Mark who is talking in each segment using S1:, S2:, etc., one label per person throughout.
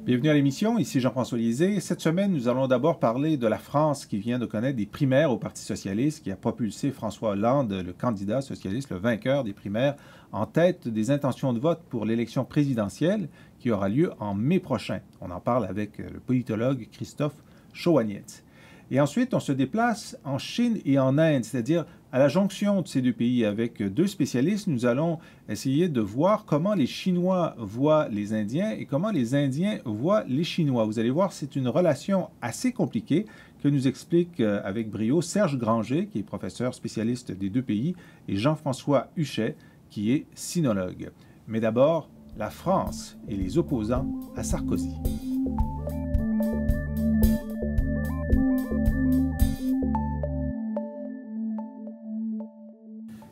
S1: Bienvenue à l'émission, ici Jean-François Lisée. Cette semaine, nous allons d'abord parler de la France qui vient de connaître des primaires au Parti socialiste, qui a propulsé François Hollande, le candidat socialiste, le vainqueur des primaires, en tête des intentions de vote pour l'élection présidentielle qui aura lieu en mai prochain. On en parle avec le politologue Christophe Chauanietz. Et ensuite, on se déplace en Chine et en Inde, c'est-à-dire à la jonction de ces deux pays avec deux spécialistes. Nous allons essayer de voir comment les Chinois voient les Indiens et comment les Indiens voient les Chinois. Vous allez voir, c'est une relation assez compliquée que nous explique avec brio Serge Granger, qui est professeur spécialiste des deux pays, et Jean-François Huchet, qui est sinologue. Mais d'abord, la France et les opposants à Sarkozy.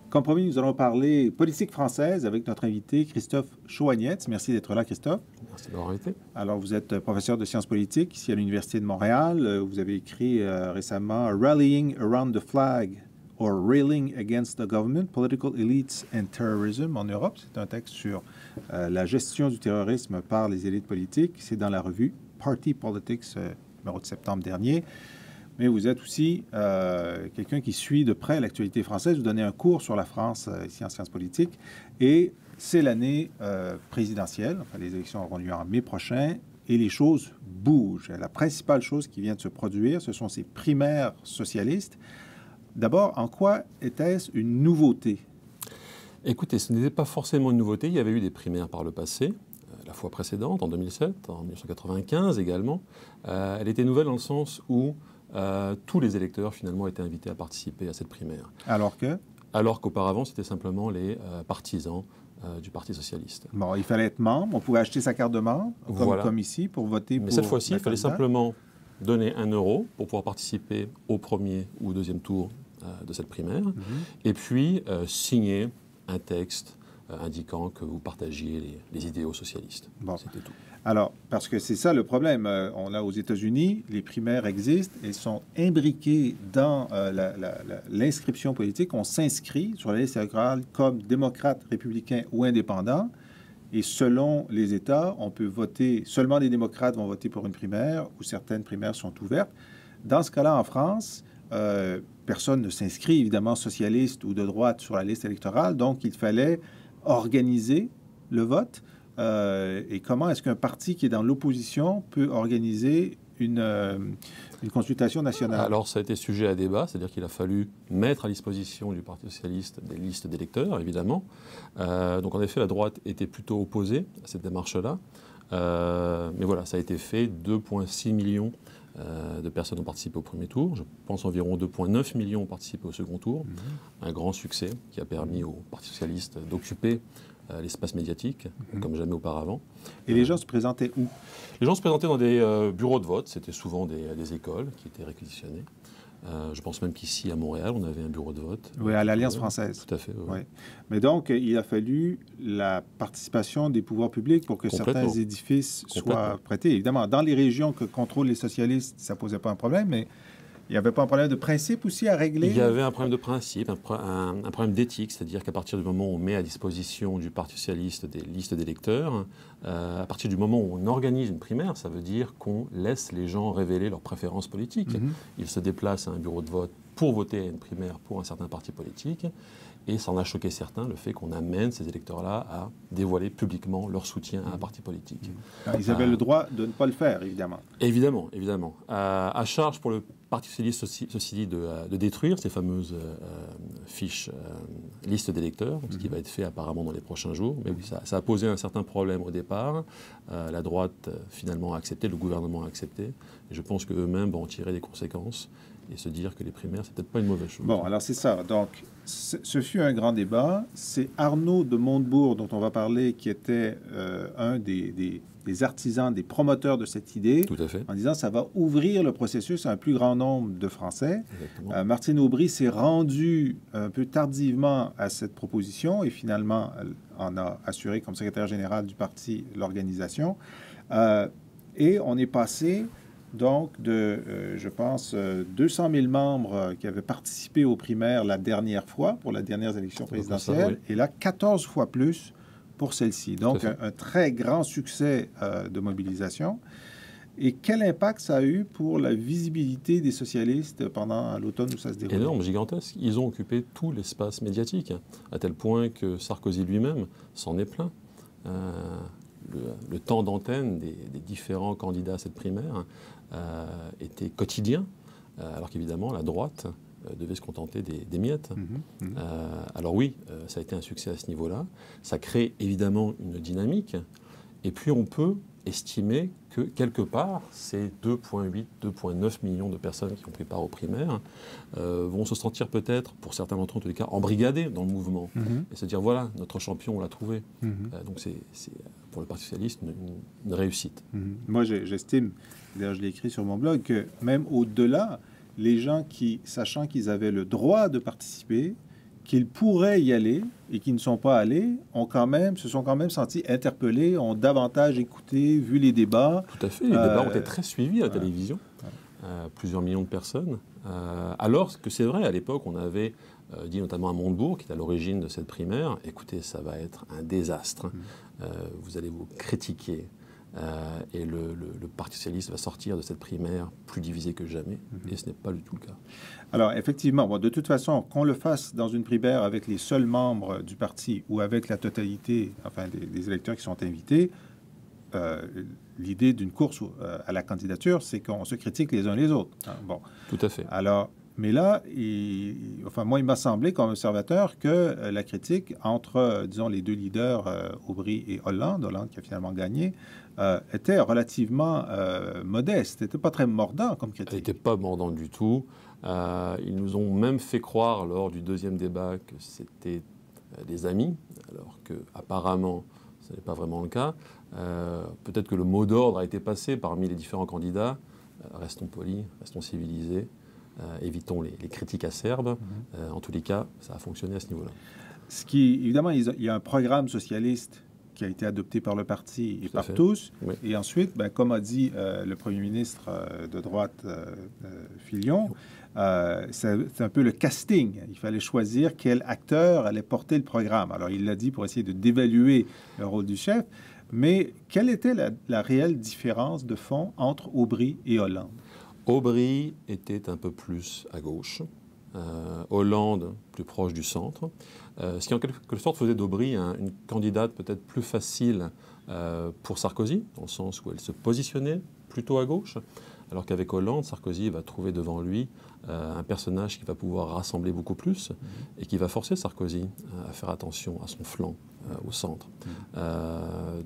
S1: Comme promis, nous allons parler politique française avec notre invité Christophe Chauanietz. Merci d'être là, Christophe.
S2: Merci de m'avoir invité.
S1: Alors, vous êtes professeur de sciences politiques ici à l'Université de Montréal. Vous avez écrit récemment « Rallying Around the Flag » or « Railing Against the Government, Political Elites and Terrorism » en Europe. C'est un texte sur la gestion du terrorisme par les élites politiques. C'est dans la revue Party Politics, numéro de septembre dernier. Mais vous êtes aussi quelqu'un qui suit de près l'actualité française. Vous donnez un cours sur la France ici en sciences politiques. Et c'est l'année présidentielle. Enfin, les élections auront lieu en mai prochain. Et les choses bougent. La principale chose qui vient de se produire, ce sont ces primaires socialistes. D'abord, en quoi était-ce une nouveauté?
S2: Écoutez, ce n'était pas forcément une nouveauté. Il y avait eu des primaires par le passé. La fois précédente, en 2007, en 1995 également. Elle était nouvelle dans le sens où tous les électeurs, finalement, étaient invités à participer à cette primaire. Alors qu'auparavant, c'était simplement les partisans du Parti socialiste.
S1: Bon, il fallait être membre. On pouvait acheter sa carte de membre, comme ici, pour voter.
S2: Mais cette fois-ci, il fallait simplement donner 1 euro pour pouvoir participer au premier ou deuxième tour de cette primaire. Et puis, signer un texte indiquant que vous partagiez les idéaux socialistes.
S1: Bon.
S2: C'était tout.
S1: Alors, parce que c'est ça le problème. On a aux États-Unis, les primaires existent et sont imbriquées dans l'inscription politique. On s'inscrit sur la liste électorale comme démocrate, républicain ou indépendant. Et selon les États, on peut voter, seulement les démocrates vont voter pour une primaire ou certaines primaires sont ouvertes. Dans ce cas-là, en France, personne ne s'inscrit, évidemment, socialiste ou de droite sur la liste électorale. Donc, il fallait organiser le vote. Et comment est-ce qu'un parti qui est dans l'opposition peut organiser une consultation nationale?
S2: Alors, ça a été sujet à débat, c'est-à-dire qu'il a fallu mettre à disposition du Parti socialiste des listes d'électeurs, évidemment. Donc, en effet, la droite était plutôt opposée à cette démarche-là. Mais voilà, ça a été fait. 2,6 millions de personnes ont participé au premier tour. Je pense environ 2,9 millions ont participé au second tour. Un grand succès qui a permis au Parti socialiste d'occuper l'espace médiatique, comme jamais auparavant.
S1: Et les gens se présentaient où?
S2: Les gens se présentaient dans des bureaux de vote. C'était souvent des écoles qui étaient réquisitionnées. Je pense même qu'ici, à Montréal, on avait un bureau de vote.
S1: Oui, à l'Alliance française.
S2: Tout à fait, oui.
S1: Mais donc, il a fallu la participation des pouvoirs publics pour que certains édifices soient prêtés. Évidemment, dans les régions que contrôlent les socialistes, ça ne posait pas un problème, mais il n'y avait pas un problème de principe aussi à régler?
S2: Il y avait un problème de principe, un problème d'éthique, c'est-à-dire qu'à partir du moment où on met à disposition du Parti socialiste des listes d'électeurs, à partir du moment où on organise une primaire, ça veut dire qu'on laisse les gens révéler leurs préférences politiques. Ils se déplacent à un bureau de vote pour voter à une primaire pour un certain parti politique, et ça en a choqué certains, le fait qu'on amène ces électeurs-là à dévoiler publiquement leur soutien à un parti politique.
S1: Alors, ils avaient le droit de ne pas le faire, évidemment.
S2: Évidemment, évidemment. À charge pour le Parti socialiste, ceci dit, de détruire ces fameuses fiches, listes d'électeurs, ce qui va être fait apparemment dans les prochains jours. Mais oui, ça a posé un certain problème au départ. La droite, finalement, a accepté, le gouvernement a accepté. Et je pense qu'eux-mêmes vont en tirer des conséquences et se dire que les primaires, c'est peut-être pas une mauvaise chose.
S1: Bon, alors c'est ça. Donc, ce fut un grand débat. C'est Arnaud de Montebourg, dont on va parler, qui était un des artisans, des promoteurs de cette idée.
S2: Tout à fait.
S1: En disant, ça va ouvrir le processus à un plus grand nombre de Français.
S2: Exactement.
S1: Aubry s'est rendu un peu tardivement à cette proposition et finalement en a assuré comme secrétaire général du parti l'organisation. Et on est passé donc je pense, 200 000 membres qui avaient participé aux primaires la dernière fois, pour la dernière élection présidentielle, et là, 14 fois plus pour celle-ci. Donc, un très grand succès de mobilisation. Et quel impact ça a eu pour la visibilité des socialistes pendant l'automne où ça se déroule?
S2: Énorme, gigantesque. Ils ont occupé tout l'espace médiatique, à tel point que Sarkozy lui-même s'en est plaint. Le temps d'antenne des différents candidats à cette primaire était quotidien, alors qu'évidemment, la droite devait se contenter des miettes. Alors oui, ça a été un succès à ce niveau-là. Ça crée évidemment une dynamique. Et puis on peut estimer que quelque part, ces 2,8, 2,9 millions de personnes qui ont pris part aux primaires vont se sentir peut-être, pour certains d'entre eux en tous les cas, embrigadés dans le mouvement. Et se dire, voilà, notre champion, on l'a trouvé. Donc c'est pour le Parti socialiste une réussite.
S1: Moi, j'estime, d'ailleurs je l'ai écrit sur mon blog, que même au-delà, les gens qui, sachant qu'ils avaient le droit de participer, qu'ils pourraient y aller et qui ne sont pas allés, se sont quand même sentis interpellés, ont davantage écouté, vu les débats.
S2: Tout à fait. Les débats ont été très suivis à la télévision. Plusieurs millions de personnes. Alors que c'est vrai, à l'époque, on avait dit notamment à Montebourg, qui est à l'origine de cette primaire, écoutez, ça va être un désastre. Vous allez vous critiquer. Et le Parti socialiste va sortir de cette primaire plus divisé que jamais. Et ce n'est pas du tout le cas.
S1: Alors, effectivement, bon, de toute façon, qu'on le fasse dans une primaire avec les seuls membres du parti ou avec la totalité, enfin, des électeurs qui sont invités, l'idée d'une course à la candidature, c'est qu'on se critique les uns les autres. Hein, bon.
S2: Tout à fait.
S1: Alors, mais là, moi, il m'a semblé, comme observateur, que la critique entre, disons, les deux leaders, Aubry et Hollande qui a finalement gagné, était relativement modeste. N'était pas très mordant comme critique.
S2: Elle n'était pas mordante du tout. Ils nous ont même fait croire lors du deuxième débat que c'était des amis, alors qu'apparemment, ce n'est pas vraiment le cas. Peut-être que le mot d'ordre a été passé parmi les différents candidats. Restons polis, restons civilisés, évitons les critiques acerbes. En tous les cas, ça a fonctionné à ce niveau-là.
S1: Évidemment, il y a un programme socialiste qui a été adopté par le parti et par tous. Oui. Et ensuite, comme a dit le premier ministre de droite, Fillon, c'est un peu le casting. Il fallait choisir quel acteur allait porter le programme. Alors, il l'a dit pour essayer de dévaluer le rôle du chef. Mais quelle était la réelle différence de fond entre Aubry et Hollande?
S2: Aubry était un peu plus à gauche. Hollande plus proche du centre, ce qui en quelque sorte faisait d'Aubry une candidate peut-être plus facile pour Sarkozy, dans le sens où elle se positionnait plutôt à gauche, alors qu'avec Hollande, Sarkozy va trouver devant lui un personnage qui va pouvoir rassembler beaucoup plus et qui va forcer Sarkozy à faire attention à son flanc, au centre.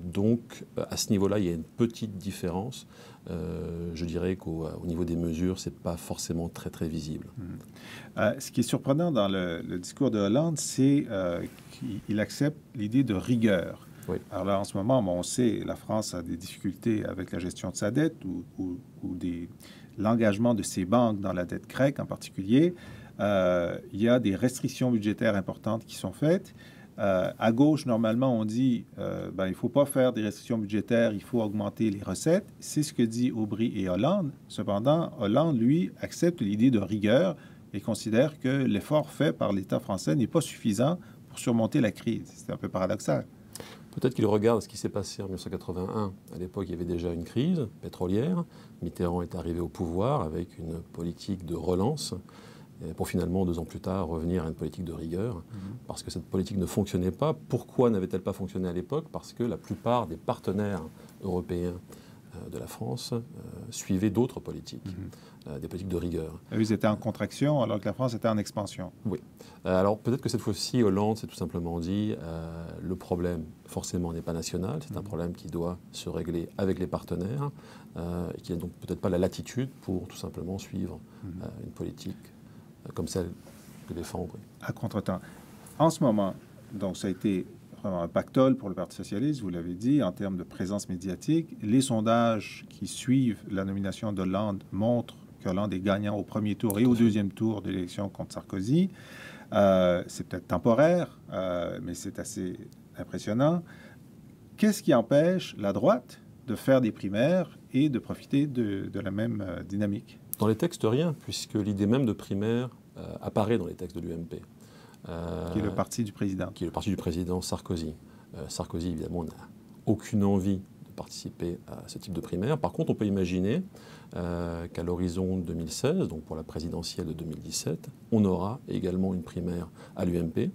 S2: Donc à ce niveau-là, il y a une petite différence. Je dirais qu'au niveau des mesures, ce n'est pas forcément très très visible.
S1: Ce qui est surprenant dans le discours de Hollande, c'est qu'il accepte l'idée de rigueur. Oui. Alors là, en ce moment, on sait la France a des difficultés avec la gestion de sa dette ou l'engagement de ses banques dans la dette grecque en particulier. Il y a des restrictions budgétaires importantes qui sont faites. À gauche, normalement, on dit il ne faut pas faire des restrictions budgétaires, il faut augmenter les recettes. C'est ce que dit Aubry et Hollande. Cependant, Hollande, lui, accepte l'idée de rigueur et considère que l'effort fait par l'État français n'est pas suffisant pour surmonter la crise. C'est un peu paradoxal.
S2: Peut-être qu'il regarde ce qui s'est passé en 1981. À l'époque, il y avait déjà une crise pétrolière. Mitterrand est arrivé au pouvoir avec une politique de relance pour finalement, 2 ans plus tard, revenir à une politique de rigueur, parce que cette politique ne fonctionnait pas. Pourquoi n'avait-elle pas fonctionné à l'époque? Parce que la plupart des partenaires européens de la France suivaient d'autres politiques, des politiques de rigueur.
S1: Ils étaient en contraction alors que la France était en expansion.
S2: Oui. Alors peut-être que cette fois-ci, Hollande s'est tout simplement dit le problème, forcément, n'est pas national, c'est un problème qui doit se régler avec les partenaires, et qui n'a donc peut-être pas la latitude pour tout simplement suivre une politique comme celle que défend Aubry.
S1: À contretemps. En ce moment, donc ça a été vraiment un pactole pour le Parti socialiste, vous l'avez dit, en termes de présence médiatique. Les sondages qui suivent la nomination d'Hollande montrent qu'Hollande est gagnant au premier tour et au deuxième tour de l'élection contre Sarkozy. C'est peut-être temporaire, mais c'est assez impressionnant. Qu'est-ce qui empêche la droite de faire des primaires et de profiter de la même dynamique?
S2: Dans les textes, rien, puisque l'idée même de primaire apparaît dans les textes de l'UMP.
S1: Qui est le parti du président.
S2: Qui est le parti du président Sarkozy. Sarkozy, évidemment, n'a aucune envie de participer à ce type de primaire. Par contre, on peut imaginer qu'à l'horizon 2016, donc pour la présidentielle de 2017, on aura également une primaire à l'UMP.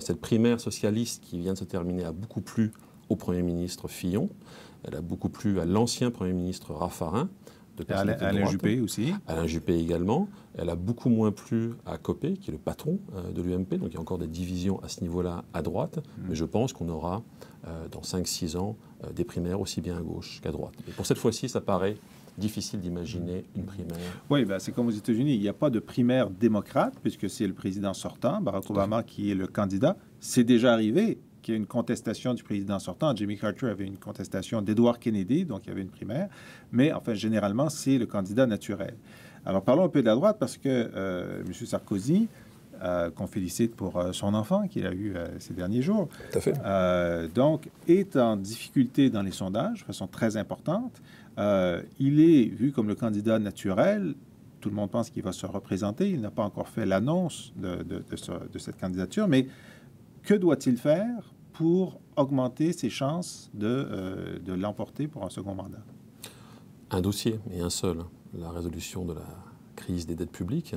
S2: Cette primaire socialiste qui vient de se terminer a beaucoup plu au Premier ministre Fillon, elle a beaucoup plu à l'ancien Premier ministre Raffarin,
S1: Alain Juppé aussi.
S2: Alain Juppé également. Elle a beaucoup moins plu à Copé, qui est le patron de l'UMP. Donc il y a encore des divisions à ce niveau-là à droite. Mais je pense qu'on aura dans 5-6 ans des primaires aussi bien à gauche qu'à droite. Et pour cette fois-ci, ça paraît difficile d'imaginer une primaire.
S1: Oui, ben, c'est comme aux États-Unis. Il n'y a pas de primaire démocrate, puisque c'est le président sortant, Barack Obama, qui est le candidat. C'est déjà arrivé qu'il y ait une contestation du président sortant. Jimmy Carter avait une contestation d'Edward Kennedy, donc il y avait une primaire. Mais enfin, généralement, c'est le candidat naturel. Alors, parlons un peu de la droite, parce que M. Sarkozy, qu'on félicite pour son enfant qu'il a eu ces derniers jours,
S2: Tout à fait.
S1: donc, est en difficulté dans les sondages de façon très importante. Il est vu comme le candidat naturel. Tout le monde pense qu'il va se représenter. Il n'a pas encore fait l'annonce de cette candidature, mais que doit-il faire pour augmenter ses chances de l'emporter pour un second mandat?
S2: Un dossier, et un seul, la résolution de la crise des dettes publiques,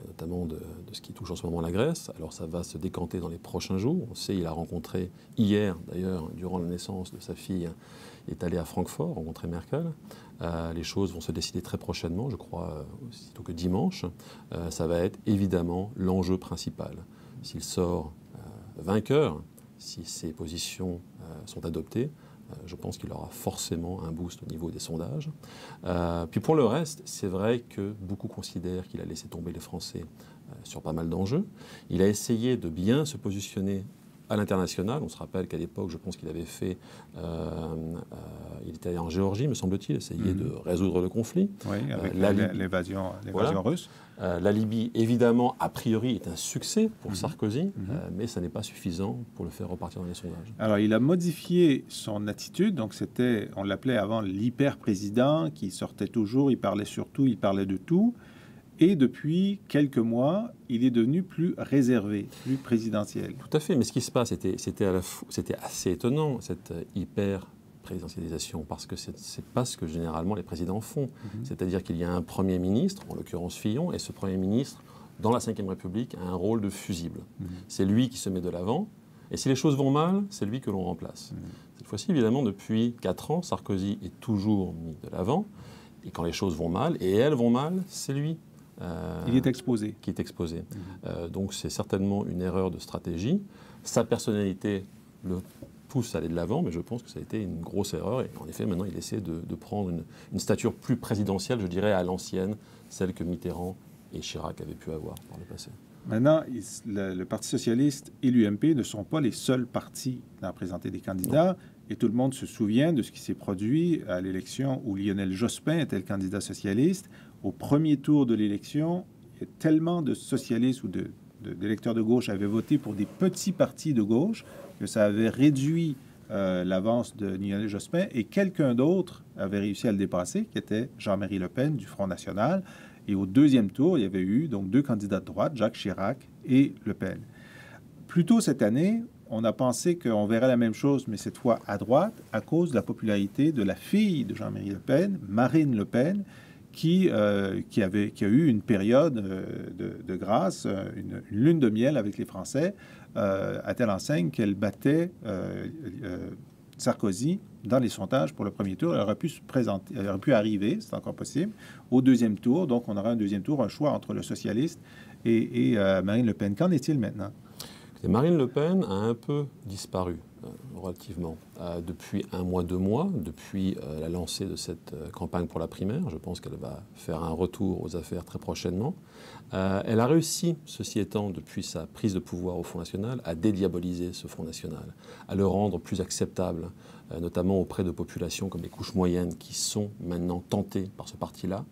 S2: notamment de ce qui touche en ce moment la Grèce. Alors ça va se décanter dans les prochains jours. On sait, il a rencontré hier, d'ailleurs, durant la naissance de sa fille, il est allé à Francfort rencontrer Merkel. Les choses vont se décider très prochainement, je crois, aussitôt que dimanche. Ça va être évidemment l'enjeu principal. S'il sort vainqueur, si ces positions sont adoptées, je pense qu'il aura forcément un boost au niveau des sondages. Puis pour le reste, c'est vrai que beaucoup considèrent qu'il a laissé tomber les Français sur pas mal d'enjeux. Il a essayé de bien se positionner à l'international. On se rappelle qu'à l'époque, je pense qu'il avait fait... il était allé en Géorgie, me semble-t-il, essayer de résoudre le conflit.
S1: Oui, avec l'évasion russe.
S2: La Libye, évidemment, a priori, est un succès pour Sarkozy, mais ça n'est pas suffisant pour le faire repartir dans les sondages.
S1: Alors, il a modifié son attitude. Donc, on l'appelait avant l'hyper-président, qui sortait toujours, il parlait sur tout, il parlait de tout. Et depuis quelques mois, il est devenu plus réservé, plus présidentiel.
S2: Tout à fait, mais ce qui se passe, c'était assez étonnant, cette hyper-présidentialisation, parce que ce n'est pas ce que généralement les présidents font. C'est-à-dire qu'il y a un Premier ministre, en l'occurrence Fillon, et ce Premier ministre, dans la Ve République, a un rôle de fusible. C'est lui qui se met de l'avant, et si les choses vont mal, c'est lui que l'on remplace. Cette fois-ci, évidemment, depuis 4 ans, Sarkozy est toujours mis de l'avant, et quand les choses vont mal, et elles vont mal, c'est lui
S1: il est exposé.
S2: Qui est exposé. Donc c'est certainement une erreur de stratégie. Sa personnalité le pousse à aller de l'avant, mais je pense que ça a été une grosse erreur. Et en effet, maintenant, il essaie de prendre une stature plus présidentielle, je dirais, à l'ancienne, celle que Mitterrand et Chirac avaient pu avoir par le passé.
S1: Maintenant, le Parti socialiste et l'UMP ne sont pas les seuls partis à présenter des candidats. Non. Et tout le monde se souvient de ce qui s'est produit à l'élection où Lionel Jospin était le candidat socialiste. Au premier tour de l'élection, il y a tellement de socialistes ou d'électeurs de gauche avaient voté pour des petits partis de gauche que ça avait réduit l'avance de Lionel Jospin. Et quelqu'un d'autre avait réussi à le dépasser, qui était Jean-Marie Le Pen du Front national. Et au deuxième tour, il y avait eu donc 2 candidats de droite, Jacques Chirac et Le Pen. Plus tôt cette année, on a pensé qu'on verrait la même chose, mais cette fois à droite, à cause de la popularité de la fille de Jean-Marie Le Pen, Marine Le Pen, qui a eu une période de grâce, une lune de miel avec les Français, à telle enseigne qu'elle battait Sarkozy dans les sondages pour le premier tour. Elle aurait pu se présenter, elle aurait pu arriver, c'est encore possible, au deuxième tour. Donc, on aura un deuxième tour, un choix entre le socialiste et Marine Le Pen. Qu'en est-il maintenant?
S2: Et Marine Le Pen a un peu disparu, relativement, depuis 1 mois, 2 mois, depuis la lancée de cette campagne pour la primaire. Je pense qu'elle va faire un retour aux affaires très prochainement. Elle a réussi, ceci étant, depuis sa prise de pouvoir au Front National, à dédiaboliser ce Front National, à le rendre plus acceptable, notamment auprès de populations comme les couches moyennes qui sont maintenant tentées par ce parti-là,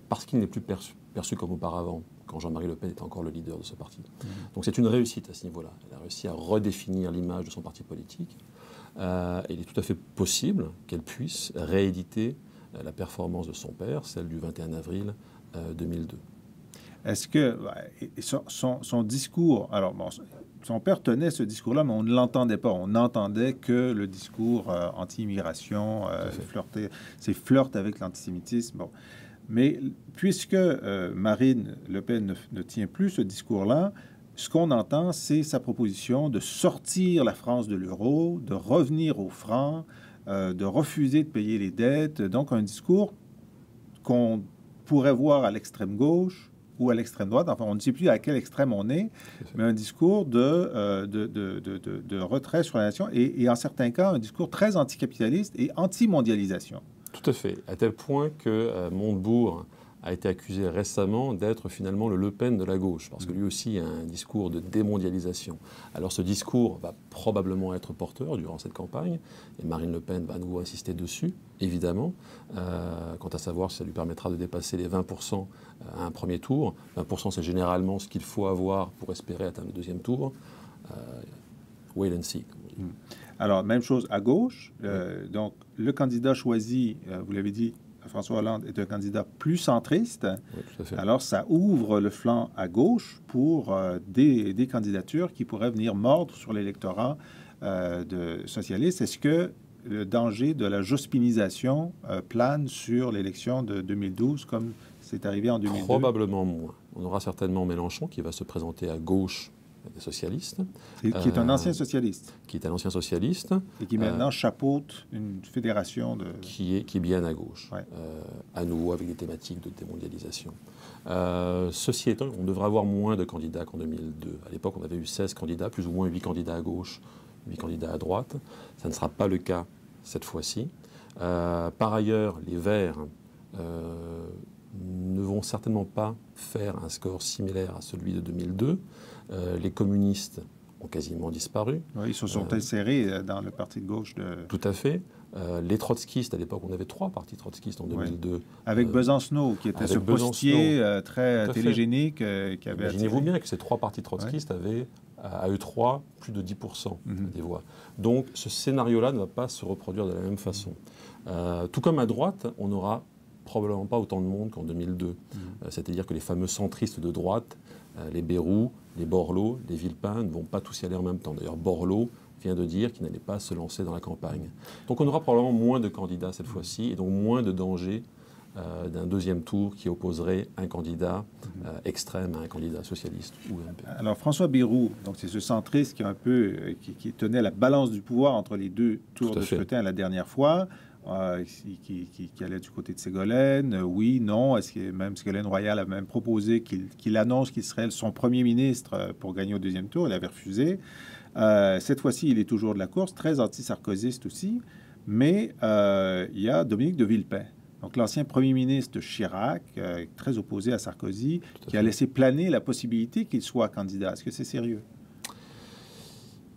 S2: parce qu'il n'est plus perçu comme auparavant, quand Jean-Marie Le Pen était encore le leader de ce parti. Donc c'est une réussite à ce niveau-là. Elle a réussi à redéfinir l'image de son parti politique. Il est tout à fait possible qu'elle puisse rééditer la performance de son père, celle du 21 avril 2002.
S1: Est-ce que son discours, alors bon, son père tenait ce discours-là, mais on ne l'entendait pas. On n'entendait que le discours anti-immigration, flirte avec l'antisémitisme. Bon. Mais puisque Marine Le Pen ne tient plus ce discours-là, ce qu'on entend, c'est sa proposition de sortir la France de l'euro, de revenir au franc, de refuser de payer les dettes. Donc, un discours qu'on pourrait voir à l'extrême gauche ou à l'extrême droite. Enfin, on ne sait plus à quel extrême on est, mais un discours de retrait sur la nation et en certains cas, un discours très anticapitaliste et anti-mondialisation.
S2: Tout à fait. À tel point que Montebourg a été accusé récemment d'être finalement le Le Pen de la gauche, parce que lui aussi a un discours de démondialisation. Alors ce discours va probablement être porteur durant cette campagne, et Marine Le Pen va à nouveau insister dessus, évidemment, quant à savoir si ça lui permettra de dépasser les 20% à un premier tour. 20%, c'est généralement ce qu'il faut avoir pour espérer atteindre le deuxième tour. Wait and see.
S1: Alors, même chose à gauche. Donc, le candidat choisi, vous l'avez dit, François Hollande est un candidat plus centriste.
S2: Oui, tout à fait.
S1: Alors, ça ouvre le flanc à gauche pour des candidatures qui pourraient venir mordre sur l'électorat socialiste. Est-ce que le danger de la jospinisation plane sur l'élection de 2012, comme c'est arrivé en 2002?
S2: Probablement moins. On aura certainement Mélenchon qui va se présenter à gauche des socialistes.
S1: Qui est un ancien socialiste.
S2: Qui est un ancien socialiste.
S1: Et qui maintenant chapeaute une fédération de...
S2: Qui est bien à gauche,
S1: ouais.
S2: À nouveau avec des thématiques de démondialisation. Ceci étant, on devrait avoir moins de candidats qu'en 2002. À l'époque, on avait eu 16 candidats, plus ou moins 8 candidats à gauche, 8 candidats à droite. Ça ne sera pas le cas cette fois-ci. Par ailleurs, les Verts ne vont certainement pas faire un score similaire à celui de 2002. Les communistes ont quasiment disparu.
S1: Oui, ils se sont insérés dans le parti de gauche.
S2: Tout à fait. Les trotskistes, à l'époque, on avait 3 partis trotskistes en 2002. Ouais.
S1: Avec Besancenot, qui était ce postier très télégénique. Qui avait
S2: Imaginez-vous bien que ces 3 partis trotskistes avaient, à eux 3, plus de 10% des voix. Donc, ce scénario-là ne va pas se reproduire de la même façon. Tout comme à droite, on n'aura probablement pas autant de monde qu'en 2002. C'est-à-dire que les fameux centristes de droite, les Bayrou, les Borloo, les Villepin ne vont pas tous y aller en même temps. D'ailleurs, Borloo vient de dire qu'il n'allait pas se lancer dans la campagne. Donc on aura probablement moins de candidats cette fois-ci, et donc moins de danger d'un deuxième tour qui opposerait un candidat extrême à un candidat socialiste ou UMP.
S1: Alors François Bayrou, donc c'est ce centriste qui tenait la balance du pouvoir entre les deux tours de scrutin la dernière fois. Qui allait du côté de Ségolène, oui, non, est-ce que même Ségolène Royal a même proposé qu'il annonce qu'il serait son premier ministre pour gagner au deuxième tour, il avait refusé. Cette fois-ci, il est toujours de la course, très anti-sarkozyste aussi, mais il y a Dominique de Villepin, donc l'ancien premier ministre de Chirac, très opposé à Sarkozy, qui a laissé planer la possibilité qu'il soit candidat. Est-ce que c'est sérieux?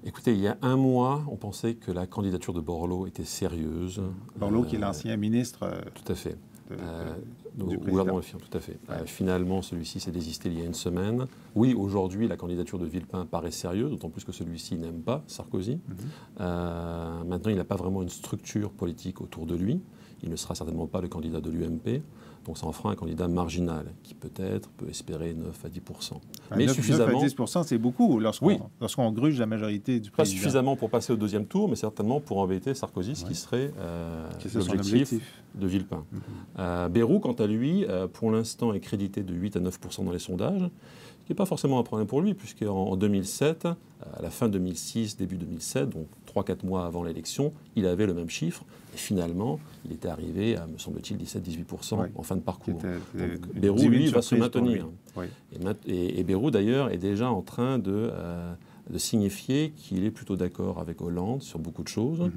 S2: Écoutez, il y a un mois, on pensait que la candidature de Borloo était sérieuse.
S1: Borloo, qui est l'ancien ministre
S2: tout à fait. Du gouvernement, tout à fait. Ouais. Finalement, celui-ci s'est désisté il y a une semaine. Oui, aujourd'hui, la candidature de Villepin paraît sérieuse, d'autant plus que celui-ci n'aime pas Sarkozy. Maintenant, il n'a pas vraiment une structure politique autour de lui. Il ne sera certainement pas le candidat de l'UMP. Donc ça en fera un candidat marginal qui peut espérer 9 à 10%.
S1: Mais 9 à 10%, c'est beaucoup lorsqu'on gruge la majorité du président.
S2: Pas suffisamment pour passer au deuxième tour, mais certainement pour embêter Sarkozy, ce qui serait l'objectif de Villepin. Bayrou, quant à lui, pour l'instant est crédité de 8 à 9% dans les sondages, ce qui n'est pas forcément un problème pour lui, puisqu'en 2007, à la fin 2006, début 2007, donc 3-4 mois avant l'élection, il avait le même chiffre. Et finalement, il était arrivé à, me semble-t-il, 17-18% en fin de parcours. Donc, Bayrou, lui, va se maintenir. Oui. Et Bayrou, d'ailleurs, est déjà en train de signifier qu'il est plutôt d'accord avec Hollande sur beaucoup de choses.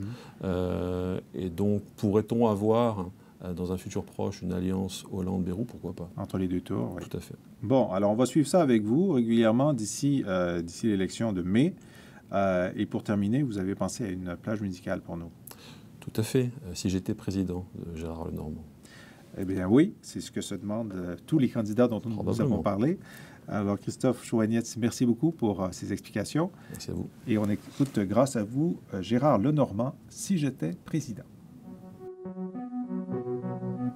S2: Et donc, pourrait-on avoir, dans un futur proche, une alliance Hollande-Bayrou, pourquoi pas?
S1: Entre les deux tours, oui.
S2: Tout à fait.
S1: Bon, alors on va suivre ça avec vous régulièrement d'ici l'élection de mai. Et pour terminer, vous avez pensé à une plage musicale pour nous?
S2: Tout à fait, si j'étais président de Gérard Lenormand.
S1: Eh bien oui, c'est ce que se demandent tous les candidats dont nous avons parlé. Alors Christophe Chouanietz, merci beaucoup pour ces explications.
S2: Merci à vous.
S1: Et on écoute grâce à vous Gérard Lenormand, Si j'étais président.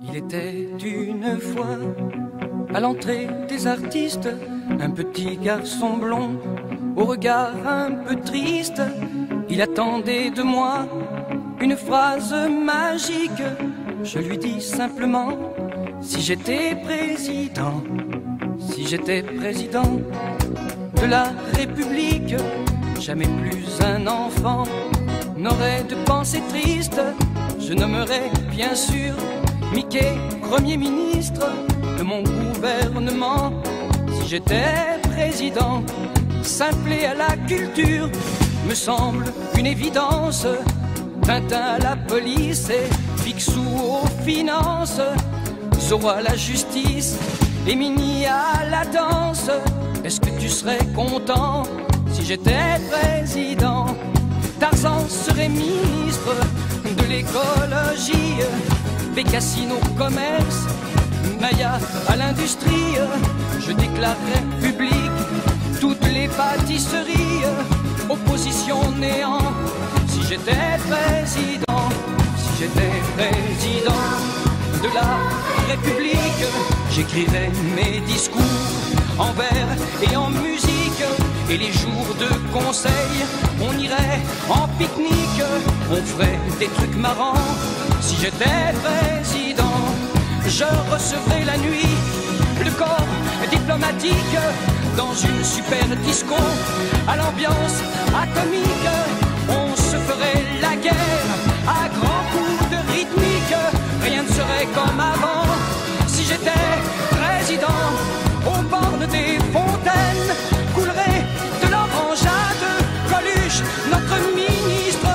S3: Il était une fois À l'entrée des artistes, un petit garçon blond, au regard un peu triste, il attendait de moi une phrase magique. Je lui dis simplement, si j'étais président, si j'étais président de la République, jamais plus un enfant n'aurait de pensée triste. Je nommerais bien sûr Mickey Premier ministre de mon gouvernement. Si j'étais président, simple et à la culture, me semble une évidence. Tintin à la police et Picsou aux finances, Zorro à la justice et Minnie à la danse. Est-ce que tu serais content si j'étais président? Tarzan serait ministre de l'écologie, Bécassine au commerce, Maya à l'industrie. Je déclarerais public toutes les pâtisseries, opposition néant. Si j'étais président, si j'étais président de la République, j'écrirais mes discours en vers et en musique. Et les jours de conseil, on irait en pique-nique, on ferait des trucs marrants. Si j'étais président, je recevrais la nuit le corps diplomatique dans une super disco à l'ambiance atomique. On se ferait la guerre à grands coups de rythmique. Rien ne serait comme avant. Si j'étais président, aux bornes des fontaines coulerait de l'orangeade. Coluche, notre ministre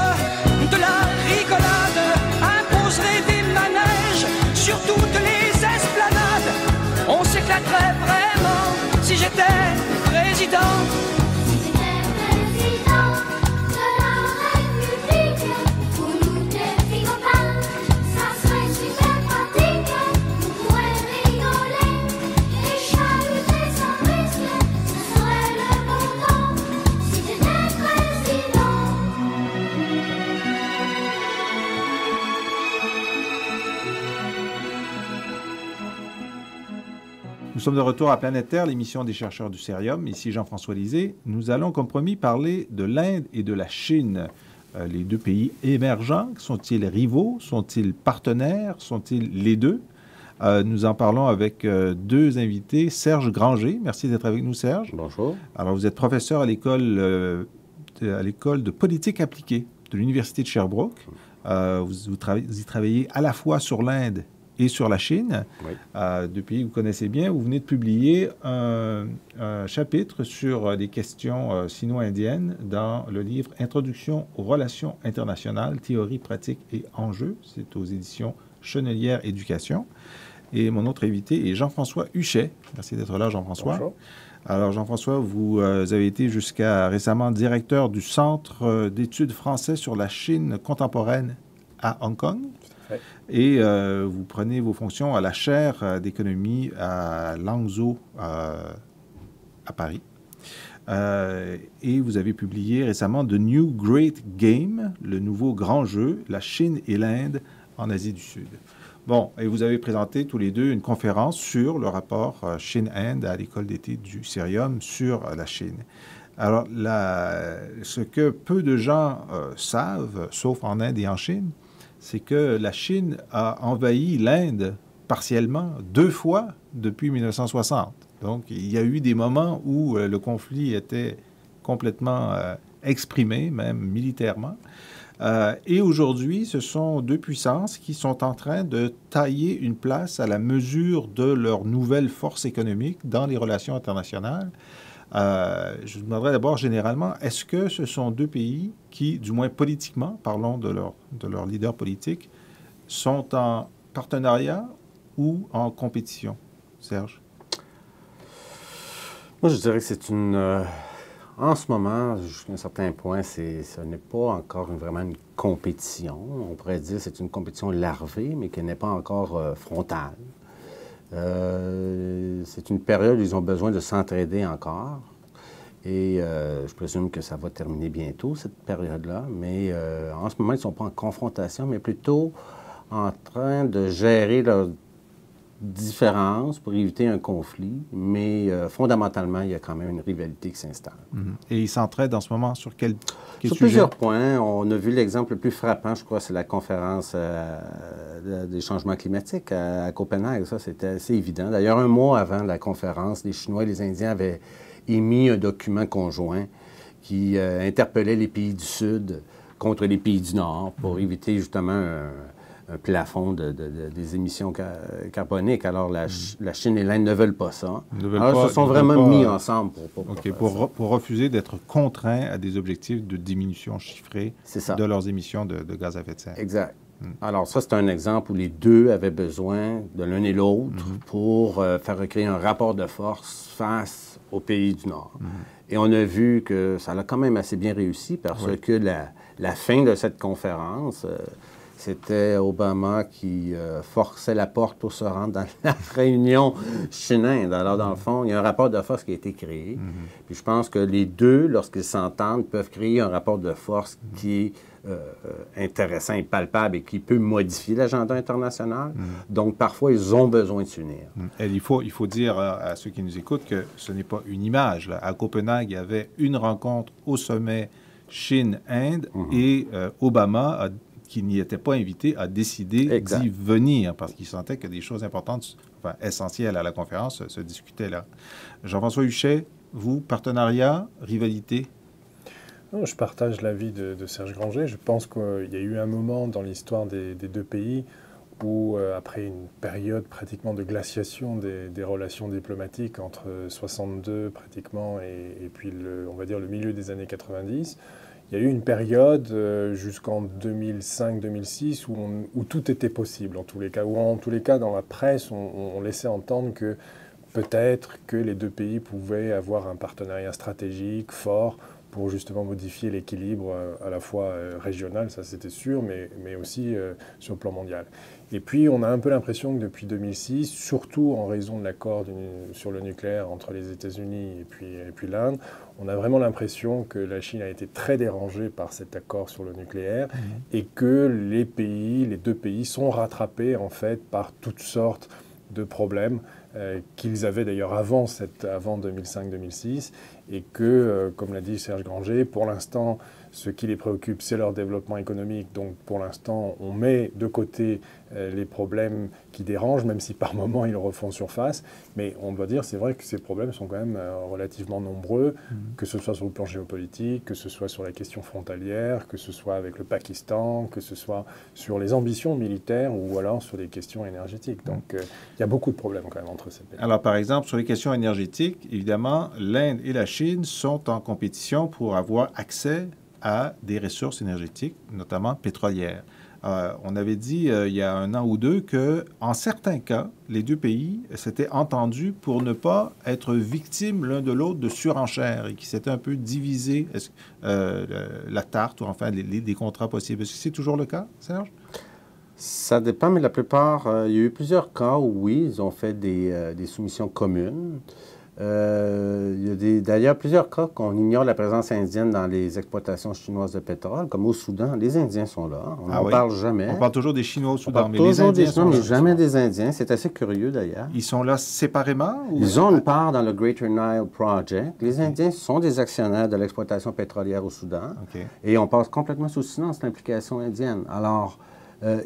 S3: de la rigolade, imposerait des manèges sur toutes les esplanades. On s'éclaterait vraiment si j'étais président.
S1: Nous sommes de retour à Planète Terre, l'émission des chercheurs du Cerium. Ici Jean-François Lisée. Nous allons, comme promis, parler de l'Inde et de la Chine. Les deux pays émergents, sont-ils rivaux? Sont-ils partenaires? Sont-ils les deux? Nous en parlons avec deux invités. Serge Granger, merci d'être avec nous, Serge.
S4: Bonjour.
S1: Alors, vous êtes professeur à l'école de politique appliquée de l'Université de Sherbrooke. Vous y travaillez à la fois sur l'Inde et sur la Chine,
S4: oui.
S1: Deux pays que vous connaissez bien. Vous venez de publier un chapitre sur les questions sino-indiennes dans le livre « Introduction aux relations internationales, théorie, pratique et enjeux ». C'est aux éditions Chenelière Éducation. Et mon autre invité est Jean-François Huchet. Merci d'être là, Jean-François.
S4: Bonjour.
S1: Alors, Jean-François, vous avez été jusqu'à récemment directeur du Centre d'études français sur la Chine contemporaine à Hong Kong. Et vous prenez vos fonctions à la chaire d'économie à Langzhou, à Paris. Et vous avez publié récemment « The New Great Game », le nouveau grand jeu, la Chine et l'Inde en Asie du Sud. Bon, et vous avez présenté tous les deux une conférence sur le rapport Chine-Inde à l'école d'été du Cerium sur la Chine. Alors, ce que peu de gens savent, sauf en Inde et en Chine, c'est que la Chine a envahi l'Inde partiellement 2 fois depuis 1960. Donc, il y a eu des moments où le conflit était complètement exprimé, même militairement. Et aujourd'hui, ce sont deux puissances qui sont en train de tailler une place à la mesure de leur nouvelle force économique dans les relations internationales. Je vous demanderais d'abord, généralement, est-ce que ce sont deux pays qui, du moins politiquement, parlons de leur leader politique, sont en partenariat ou en compétition? Serge?
S4: Moi, je dirais que c'est une... en ce moment, jusqu'à un certain point, ce n'est pas encore vraiment une compétition. On pourrait dire que c'est une compétition larvée, mais qui n'est pas encore frontale. C'est une période où ils ont besoin de s'entraider encore. Et je présume que ça va terminer bientôt, cette période-là. Mais en ce moment, ils ne sont pas en confrontation, mais plutôt en train de gérer leur différences, pour éviter un conflit, mais fondamentalement, il y a quand même une rivalité qui s'installe.
S1: Et ils s'entraident en ce moment sur quel
S4: Sur
S1: sujet?
S4: plusieurs points. On a vu l'exemple le plus frappant, je crois, c'est la conférence des changements climatiques à Copenhague. Ça, c'était assez évident. D'ailleurs, un mois avant la conférence, les Chinois et les Indiens avaient émis un document conjoint qui interpellait les pays du Sud contre les pays du Nord pour éviter justement un plafond des émissions carboniques. Alors, la Chine et l'Inde ne veulent pas ça. Alors, ils se sont vraiment mis ensemble
S1: pour refuser d'être contraints à des objectifs de diminution chiffrée de leurs émissions de gaz à effet de serre.
S4: Exact. Alors, ça, c'est un exemple où les deux avaient besoin de l'un et l'autre pour faire créer un rapport de force face aux pays du Nord. Et on a vu que ça a quand même assez bien réussi parce que la fin de cette conférence, c'était Obama qui forçait la porte pour se rendre dans la réunion Chine-Inde. Alors, dans le fond, il y a un rapport de force qui a été créé. Puis je pense que les deux, lorsqu'ils s'entendent, peuvent créer un rapport de force qui est intéressant et palpable et qui peut modifier l'agenda international. Donc, parfois, ils ont besoin de s'unir.
S1: Et il faut dire à ceux qui nous écoutent que ce n'est pas une image. Là. À Copenhague, il y avait une rencontre au sommet Chine-Inde et Obama qui n'y était pas invité, a décidé d'y venir parce qu'il sentait que des choses importantes, enfin essentielles à la conférence, se discutaient là. Jean-François Huchet, vous, partenariat, rivalité?
S5: Non, je partage l'avis de Serge Granger. Je pense qu'il y a eu un moment dans l'histoire des deux pays où, après une période pratiquement de glaciation des relations diplomatiques entre 62 pratiquement et puis, on va dire, le milieu des années 90, il y a eu une période jusqu'en 2005-2006 où tout était possible, en tous les cas. Où en tous les cas, dans la presse, on laissait entendre que peut-être que les deux pays pouvaient avoir un partenariat stratégique fort pour justement modifier l'équilibre à la fois régional, ça c'était sûr, mais aussi sur le plan mondial. Et puis on a un peu l'impression que depuis 2006, surtout en raison de l'accord sur le nucléaire entre les États-Unis et puis l'Inde, on a vraiment l'impression que la Chine a été très dérangée par cet accord sur le nucléaire et que les deux pays sont rattrapés en fait par toutes sortes de problèmes qu'ils avaient d'ailleurs avant 2005-2006 et que, comme l'a dit Serge Granger, pour l'instant, ce qui les préoccupe, c'est leur développement économique. Donc, pour l'instant, on met de côté les problèmes qui dérangent, même si par moments, ils refont surface. Mais on doit dire, c'est vrai que ces problèmes sont quand même relativement nombreux, que ce soit sur le plan géopolitique, que ce soit sur la question frontalière, que ce soit avec le Pakistan, que ce soit sur les ambitions militaires ou alors sur les questions énergétiques. Donc, il y a beaucoup de problèmes quand même entre ces pays.
S1: Alors, par exemple, sur les questions énergétiques, évidemment, l'Inde et la Chine sont en compétition pour avoir accès à des ressources énergétiques, notamment pétrolières. On avait dit il y a un an ou deux qu'en certains cas, les deux pays s'étaient entendus pour ne pas être victimes l'un de l'autre de surenchères et qui s'étaient un peu divisés la tarte ou enfin des contrats possibles. Est-ce que c'est toujours le cas, Serge?
S4: Ça dépend, mais la plupart, il y a eu plusieurs cas où, oui, ils ont fait des soumissions communes. Il y a d'ailleurs plusieurs cas qu'on ignore la présence indienne dans les exploitations chinoises de pétrole, comme au Soudan. Les Indiens sont là. On n'en parle jamais.
S1: On parle toujours des Chinois au Soudan,
S4: mais les Indiens sont là. Jamais des Indiens. C'est assez curieux, d'ailleurs.
S1: Ils sont là séparément?
S4: Ils ont une part dans le Greater Nile Project. Les Indiens sont des actionnaires de l'exploitation pétrolière au Soudan. Et on passe complètement sous silence l'implication indienne. Alors,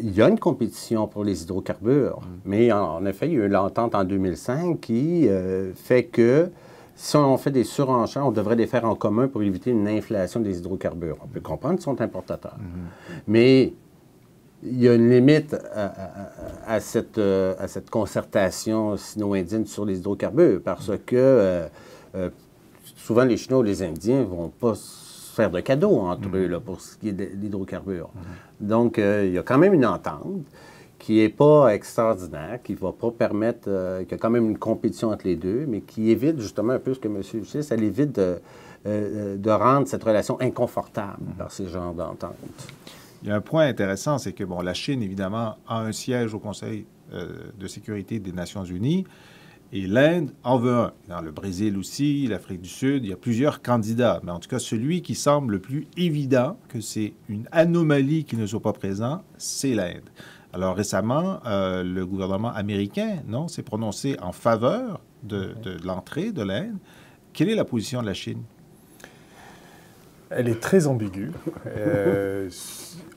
S4: il y a une compétition pour les hydrocarbures, mais en effet, il y a eu l'entente en 2005 qui fait que si on fait des surenchères, on devrait les faire en commun pour éviter une inflation des hydrocarbures. On peut comprendre qu'ils sont importateurs. Mais il y a une limite à cette concertation sino-indienne sur les hydrocarbures parce que souvent les Chinois ou les Indiens ne vont pas faire de cadeaux entre eux là, pour ce qui est de l'hydrocarbure. Donc, il y a quand même une entente qui n'est pas extraordinaire, qui ne va pas permettre, qu'il y a quand même une compétition entre les deux, mais qui évite justement un peu ce que M. Huchet, ça évite de rendre cette relation inconfortable par ces genres d'entente.
S1: Il y a un point intéressant, c'est que bon, la Chine, évidemment, a un siège au Conseil de sécurité des Nations unies Et l'Inde en veut un. Dans le Brésil aussi, l'Afrique du Sud, il y a plusieurs candidats. Mais en tout cas, celui qui semble le plus évident que c'est une anomalie qui ne soit pas présent, c'est l'Inde. Alors récemment, le gouvernement américain, non, s'est prononcé en faveur de l'entrée de l'Inde. Quelle est la position de la Chine?
S5: Elle est très ambiguë.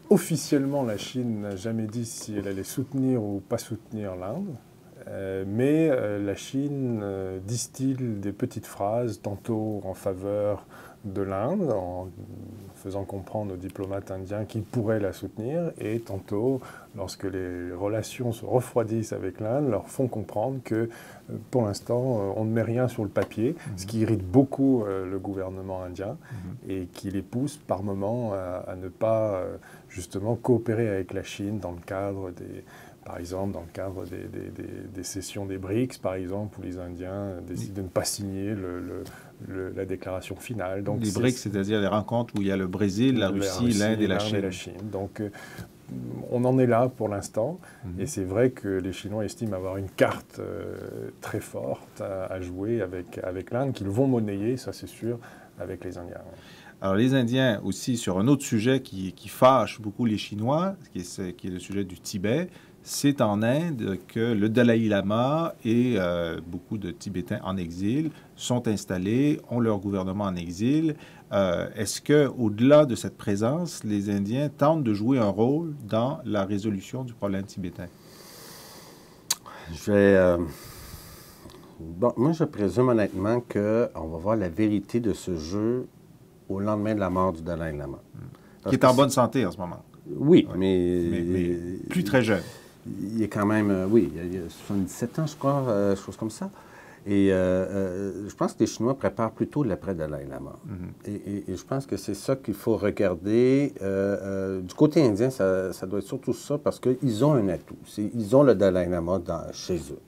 S5: Officiellement, la Chine n'a jamais dit si elle allait soutenir ou pas soutenir l'Inde. Mais la Chine distille des petites phrases, tantôt en faveur de l'Inde, en faisant comprendre aux diplomates indiens qu'ils pourraient la soutenir, et tantôt, lorsque les relations se refroidissent avec l'Inde, leur font comprendre que, pour l'instant, on ne met rien sur le papier, ce qui irrite beaucoup le gouvernement indien, et qui les pousse par moments à ne pas, justement, coopérer avec la Chine dans le cadre des... Par exemple, dans le cadre des sessions des BRICS, par exemple, où les Indiens décident de ne pas signer la déclaration finale. Donc,
S1: les BRICS, c'est-à-dire les rencontres où il y a le Brésil, la Russie, l'Inde et la Chine.
S5: Donc, on en est là pour l'instant. Et c'est vrai que les Chinois estiment avoir une carte très forte à jouer avec l'Inde, qu'ils vont monnayer, ça c'est sûr, avec les Indiens.
S1: Alors, les Indiens aussi, sur un autre sujet qui fâche beaucoup les Chinois, qui est le sujet du Tibet, c'est en Inde que le Dalai Lama et beaucoup de Tibétains en exil sont installés, ont leur gouvernement en exil. Est-ce qu'au-delà de cette présence, les Indiens tentent de jouer un rôle dans la résolution du problème tibétain?
S4: Moi, je présume honnêtement qu'on va voir la vérité de ce jeu au lendemain de la mort du Dalai Lama.
S1: Qui est en bonne santé en ce moment.
S4: Oui,
S1: ouais.
S4: mais
S1: plus très jeune.
S4: Il est quand même, il a 77 ans, je crois, chose comme ça. Et je pense que les Chinois préparent plutôt l'après-Dalai Lama. Et je pense que c'est ça qu'il faut regarder. Du côté indien, ça doit être surtout ça, parce qu'ils ont un atout. Ils ont le Dalai Lama chez eux.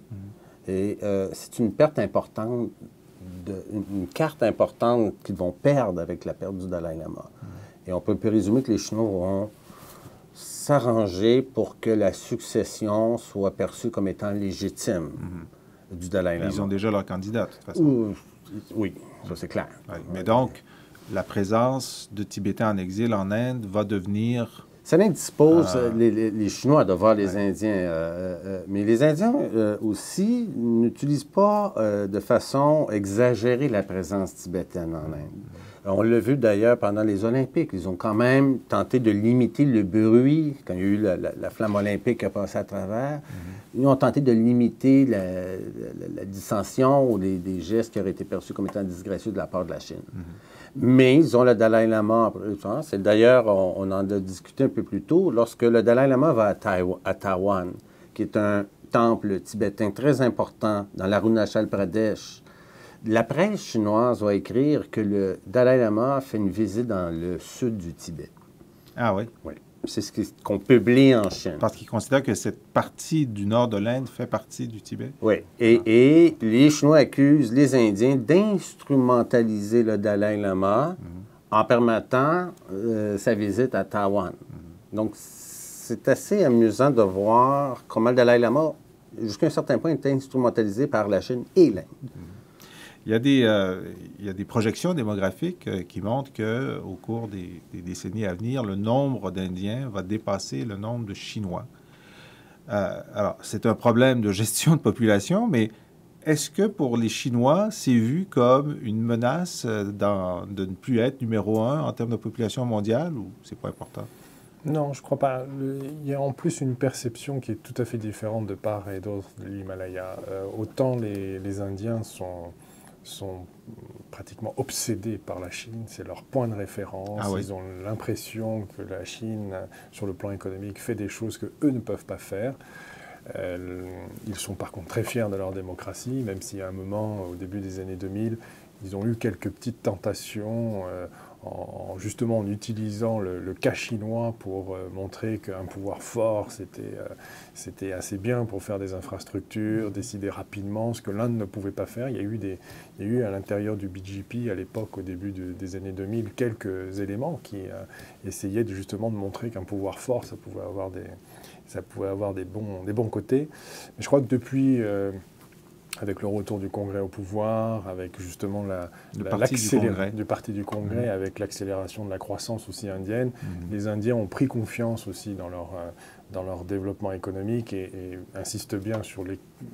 S4: Et c'est une perte importante, une carte importante qu'ils vont perdre avec la perte du Dalai Lama. Et on peut présumer que les Chinois vont s'arranger pour que la succession soit perçue comme étant légitime du Dalai Lama.
S1: Ils ont déjà leur candidat, de toute façon.
S4: Oui, ça c'est clair.
S1: Oui. Mais donc, la présence de Tibétains en exil en Inde va devenir...
S4: Ça indispose les Chinois de voir les Indiens. Mais les Indiens aussi n'utilisent pas de façon exagérée la présence tibétaine en Inde. On l'a vu d'ailleurs pendant les Olympiques. Ils ont quand même tenté de limiter le bruit. Quand il y a eu la flamme olympique qui a passé à travers, ils ont tenté de limiter la dissension ou des gestes qui auraient été perçus comme étant disgracieux de la part de la Chine. Mais ils ont le Dalai Lama. C'est d'ailleurs, on en a discuté un peu plus tôt, lorsque le Dalai Lama va à Taïwan, qui est un temple tibétain très important dans l'Arunachal Pradesh. La presse chinoise va écrire que le Dalai Lama a fait une visite dans le sud du Tibet.
S1: Ah oui?
S4: Oui. C'est ce qu'on publie en Chine.
S1: Parce qu'ils considèrent que cette partie du nord de l'Inde fait partie du Tibet?
S4: Oui. Et les Chinois accusent les Indiens d'instrumentaliser le Dalai Lama en permettant sa visite à Taïwan. Donc, c'est assez amusant de voir comment le Dalai Lama, jusqu'à un certain point, est instrumentalisé par la Chine et l'Inde.
S1: Il y a des projections démographiques qui montrent qu'au cours des décennies à venir, le nombre d'Indiens va dépasser le nombre de Chinois. Alors, c'est un problème de gestion de population, mais est-ce que pour les Chinois, c'est vu comme une menace de ne plus être numéro 1 en termes de population mondiale, ou c'est pas important?
S5: Non, je crois pas. Il y a en plus une perception qui est tout à fait différente de part et d'autre de l'Himalaya. Autant les Indiens sont pratiquement obsédés par la Chine, c'est leur point de référence.
S1: Ah oui.
S5: Ils ont l'impression que la Chine, sur le plan économique, fait des choses que eux ne peuvent pas faire. Ils sont par contre très fiers de leur démocratie, même s'il y a un moment, au début des années 2000, ils ont eu quelques petites tentations justement en utilisant le cas chinois pour montrer qu'un pouvoir fort, c'était assez bien pour faire des infrastructures, décider rapidement, ce que l'Inde ne pouvait pas faire. Il y a eu à l'intérieur du BJP, à l'époque, au début des années 2000, quelques éléments qui essayaient justement de montrer qu'un pouvoir fort, ça pouvait avoir des bons côtés. Mais je crois que depuis avec le retour du Congrès au pouvoir, avec justement du Parti du Congrès, avec l'accélération de la croissance aussi indienne. Les Indiens ont pris confiance aussi dans leur développement économique et insistent bien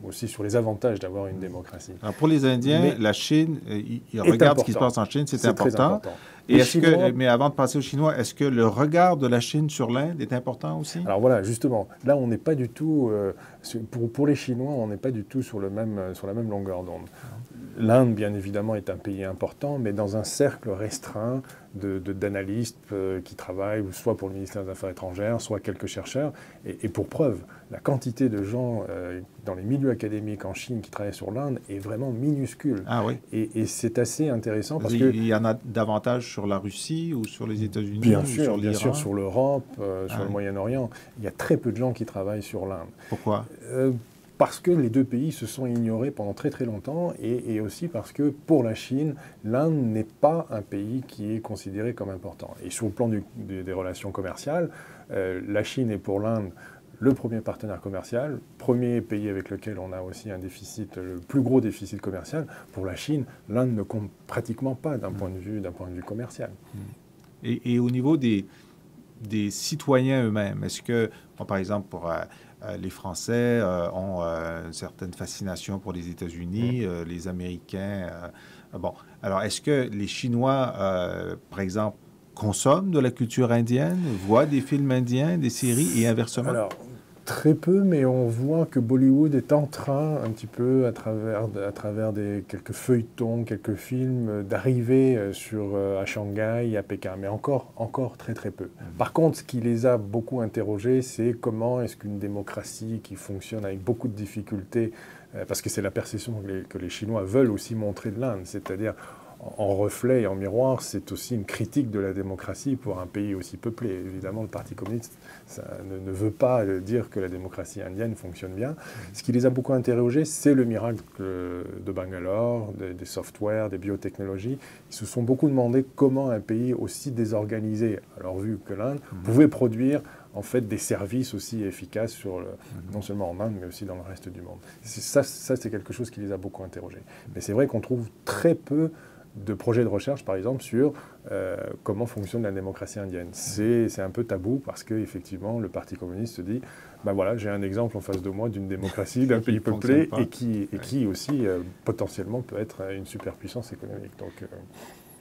S5: aussi sur les avantages d'avoir une démocratie.
S1: Alors pour les Indiens, la Chine, ils regardent ce qui se passe en Chine, c'est important. Et mais avant de passer aux Chinois, est-ce que le regard de la Chine sur l'Inde est important aussi?
S5: Alors voilà, justement, là on n'est pas du tout, pour les Chinois, on n'est pas du tout sur la même longueur d'onde. L'Inde, bien évidemment, est un pays important, mais dans un cercle restreint d'analystes qui travaillent soit pour le ministère des Affaires étrangères, soit quelques chercheurs. Et pour preuve, la quantité de gens dans les milieux académiques en Chine qui travaillent sur l'Inde est vraiment minuscule.
S1: Ah oui.
S5: Et c'est assez intéressant parce
S1: qu'il y en a davantage sur la Russie ou sur les États-Unis?
S5: Bien sûr, sur l'Europe, sur le Moyen-Orient. Il y a très peu de gens qui travaillent sur l'Inde.
S1: Pourquoi?
S5: Parce que les deux pays se sont ignorés pendant très très longtemps et aussi parce que pour la Chine, l'Inde n'est pas un pays qui est considéré comme important. Et sur le plan des relations commerciales, la Chine est pour l'Inde le premier partenaire commercial, premier pays avec lequel on a aussi un déficit, le plus gros déficit commercial. Pour la Chine, l'Inde ne compte pratiquement pas d'un point de vue commercial.
S1: Et au niveau des citoyens eux-mêmes, est-ce que, par exemple, pour les Français ont une certaine fascination pour les États-Unis, les Américains... bon, alors est-ce que les Chinois, par exemple, consomment de la culture indienne, voient des films indiens, des séries et inversement? Alors,
S5: très peu, mais on voit que Bollywood est en train, un petit peu, à travers quelques feuilletons, quelques films, d'arriver à Shanghai et à Pékin, mais encore très très peu. Par contre, ce qui les a beaucoup interrogés, c'est comment est-ce qu'une démocratie qui fonctionne avec beaucoup de difficultés, parce que c'est la perception que les Chinois veulent aussi montrer de l'Inde, c'est-à-dire en reflet et en miroir, c'est aussi une critique de la démocratie pour un pays aussi peuplé. Évidemment, le Parti communiste ne veut pas dire que la démocratie indienne fonctionne bien. Ce qui les a beaucoup interrogés, c'est le miracle de Bangalore, des softwares, des biotechnologies. Ils se sont beaucoup demandé comment un pays aussi désorganisé, alors vu que l'Inde, pouvait produire en fait des services aussi efficaces non seulement en Inde, mais aussi dans le reste du monde. Ça, c'est quelque chose qui les a beaucoup interrogés. Mais c'est vrai qu'on trouve très peu de projets de recherche, par exemple, sur comment fonctionne la démocratie indienne. C'est un peu tabou parce qu'effectivement, le Parti communiste se dit ben voilà, j'ai un exemple en face de moi d'une démocratie, d'un pays peuplé et qui aussi potentiellement peut être une superpuissance économique. Donc,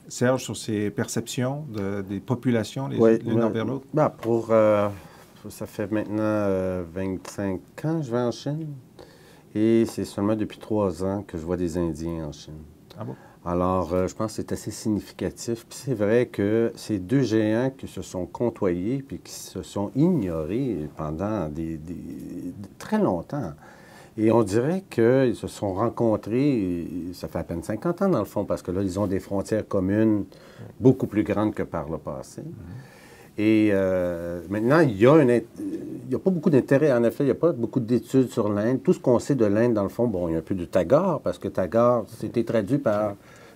S1: Serge, sur ces perceptions des populations, l'une envers l'autre?
S4: Ça fait maintenant 25 ans que je vais en Chine et c'est seulement depuis 3 ans que je vois des Indiens en Chine.
S1: Ah bon?
S4: Alors, je pense que c'est assez significatif. Puis c'est vrai que ces deux géants qui se sont côtoyés puis qui se sont ignorés pendant très longtemps. Et on dirait qu'ils se sont rencontrés, ça fait à peine 50 ans dans le fond, parce que là, ils ont des frontières communes beaucoup plus grandes que par le passé. Et maintenant, il n'y a pas beaucoup d'intérêt. En effet, il n'y a pas beaucoup d'études sur l'Inde. Tout ce qu'on sait de l'Inde, dans le fond, bon, il y a un peu de Tagore, parce que Tagore, c'était traduit par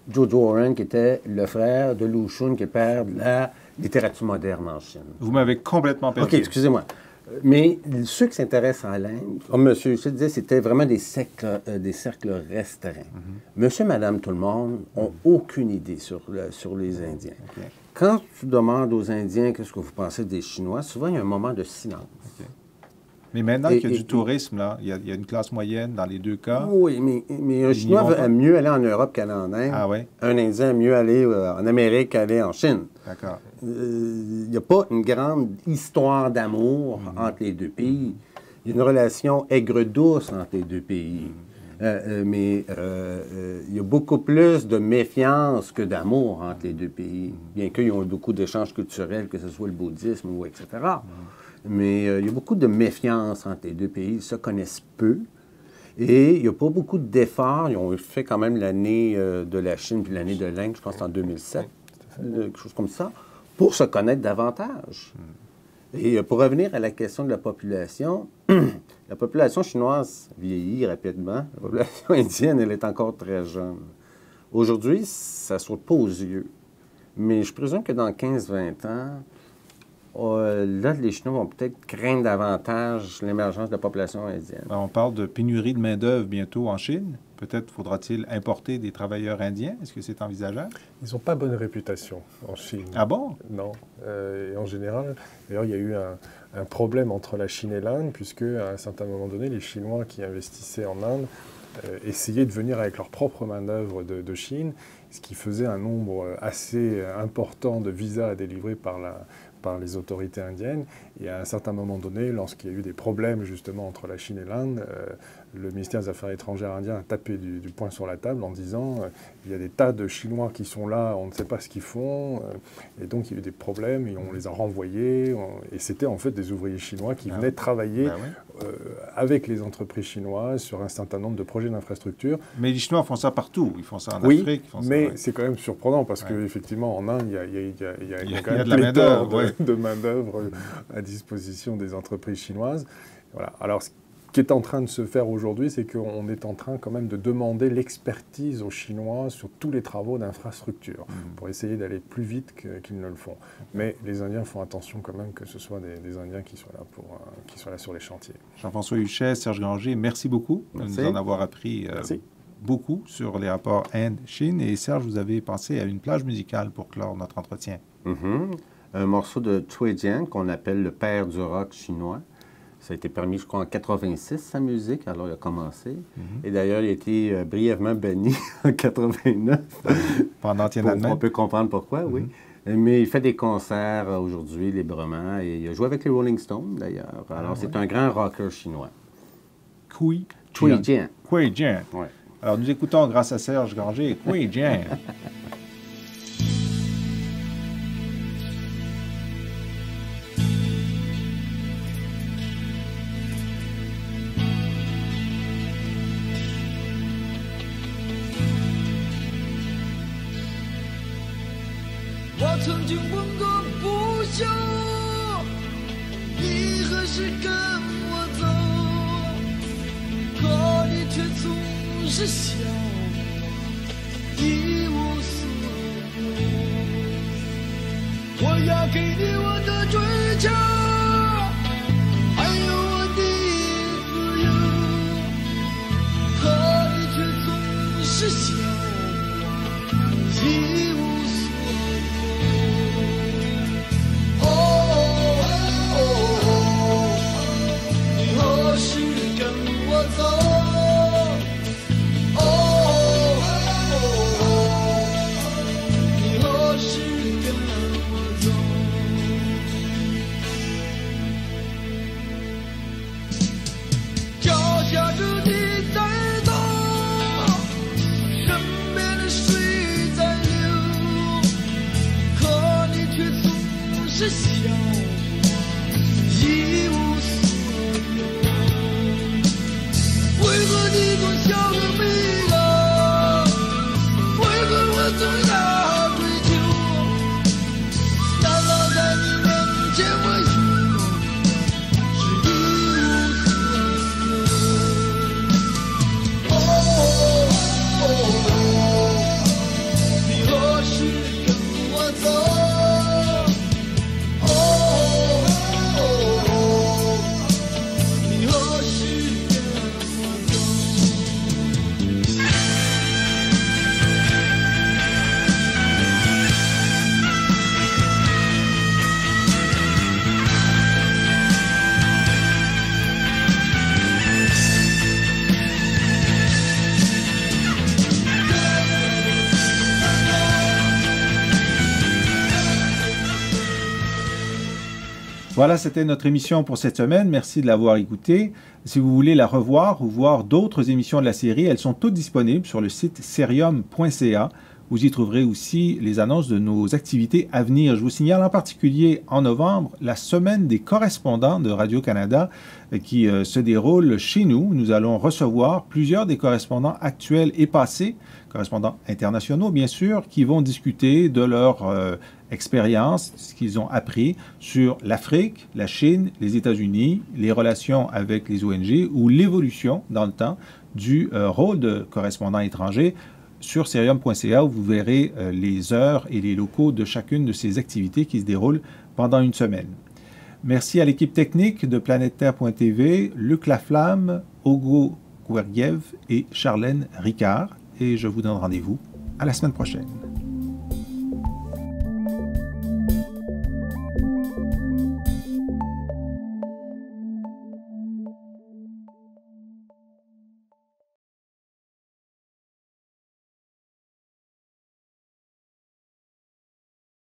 S4: George Warren, qui était le frère de Lu Xun, qui est père de la littérature moderne en Chine.
S1: Vous m'avez complètement perdu.
S4: OK, excusez-moi. Mais ceux qui s'intéressent à l'Inde, comme monsieur, je disais, c'était vraiment des cercles restreints. Monsieur, madame, tout le monde n'ont aucune idée sur les Indiens. Okay. Quand tu demandes aux Indiens qu'est-ce que vous pensez des Chinois, souvent il y a un moment de silence. Okay.
S1: Mais maintenant qu'il y a du tourisme, là, il y a une classe moyenne dans les deux cas.
S4: Oui, mais un Chinois aime mieux aller en Europe qu'aller en Inde.
S1: Ah oui?
S4: Un Indien aime mieux aller en Amérique qu'aller en Chine.
S1: D'accord.
S4: Il n'y a pas une grande histoire d'amour entre les deux pays. Il y a une relation aigre-douce entre les deux pays. Mais il y a beaucoup plus de méfiance que d'amour entre les deux pays, bien qu'ils ont beaucoup d'échanges culturels, que ce soit le bouddhisme ou etc. Mais il y a beaucoup de méfiance entre les deux pays. Ils se connaissent peu. Et il n'y a pas beaucoup d'efforts. Ils ont fait quand même l'année de la Chine puis l'année de l'Inde, je pense en 2007, quelque chose comme ça, pour se connaître davantage. Et pour revenir à la question de la population chinoise vieillit rapidement. La population indienne, elle est encore très jeune. Aujourd'hui, ça ne saute pas aux yeux. Mais je présume que dans 15-20 ans, Là, les Chinois vont peut-être craindre davantage l'émergence de la population indienne.
S1: On parle de pénurie de main-d'œuvre bientôt en Chine. Peut-être faudra-t-il importer des travailleurs indiens. Est-ce que c'est envisageable?
S5: Ils n'ont pas bonne réputation en Chine.
S1: Ah bon?
S5: Non. Et en général, d'ailleurs, il y a eu un problème entre la Chine et l'Inde, puisque à un certain moment donné, les Chinois qui investissaient en Inde essayaient de venir avec leur propre main-d'œuvre de Chine, ce qui faisait un nombre assez important de visas à délivrer par les autorités indiennes. Et à un certain moment donné, lorsqu'il y a eu des problèmes justement entre la Chine et l'Inde, le ministère des Affaires étrangères indien a tapé du poing sur la table en disant il y a des tas de Chinois qui sont là, on ne sait pas ce qu'ils font, et donc il y a eu des problèmes et on les a renvoyés. Et c'était en fait des ouvriers chinois qui venaient travailler avec les entreprises chinoises sur un certain nombre de projets d'infrastructure.
S1: Mais les Chinois font ça partout. Ils font ça en Afrique. Ils font
S5: mais
S1: ça,
S5: c'est quand même surprenant parce qu'effectivement en Inde, il y a quand même
S1: de la main-d'œuvre,
S5: de main-d'œuvre à disposition des entreprises chinoises. Voilà. Alors, ce qui est en train de se faire aujourd'hui, c'est qu'on est en train quand même de demander l'expertise aux Chinois sur tous les travaux d'infrastructure pour essayer d'aller plus vite qu'ils ne le font. Mais les Indiens font attention quand même que ce soit des Indiens qui soient là sur les chantiers.
S1: Jean-François Huchet, Serge Granger, merci beaucoup de nous en avoir appris beaucoup sur les rapports Inde-Chine. Et Serge, vous avez pensé à une plage musicale pour clore notre entretien.
S4: Un morceau de Cui Jian qu'on appelle le père du rock chinois. Ça a été permis, je crois, en 86, sa musique, alors il a commencé. Et d'ailleurs, il a été brièvement banni en 89.
S1: Pendant Tiananmen.
S4: On peut comprendre pourquoi, oui. Mais il fait des concerts aujourd'hui librement et il a joué avec les Rolling Stones, d'ailleurs. Alors, c'est un grand rocker chinois.
S1: Cui
S4: Jian.
S1: Cui Jian.
S4: Ouais.
S1: Alors, nous écoutons, grâce à Serge Granger, Cui Jian.
S6: 我曾经问个不休，你何时跟我走？可你却总是笑我一无所有。我要给你我的追求，还有我的自由，可你却总是笑我一无所有。 是笑我一无所有，为何你总笑个没了？为何我总要追求？难道在你面前我永远是一无所有？你何时跟我走？
S1: Voilà, c'était notre émission pour cette semaine. Merci de l'avoir écoutée. Si vous voulez la revoir ou voir d'autres émissions de la série, elles sont toutes disponibles sur le site serium.ca. Vous y trouverez aussi les annonces de nos activités à venir. Je vous signale en particulier en novembre la semaine des correspondants de Radio-Canada qui se déroule chez nous. Nous allons recevoir plusieurs des correspondants actuels et passés, correspondants internationaux bien sûr, qui vont discuter de leur expérience, ce qu'ils ont appris sur l'Afrique, la Chine, les États-Unis, les relations avec les ONG ou l'évolution dans le temps du rôle de correspondant étranger. Sur serium.ca, où vous verrez les heures et les locaux de chacune de ces activités qui se déroulent pendant une semaine. Merci à l'équipe technique de PlanèteTerre.tv, Luc Laflamme, Ogo Gouerguiev et Charlène Ricard. Et je vous donne rendez-vous à la semaine prochaine.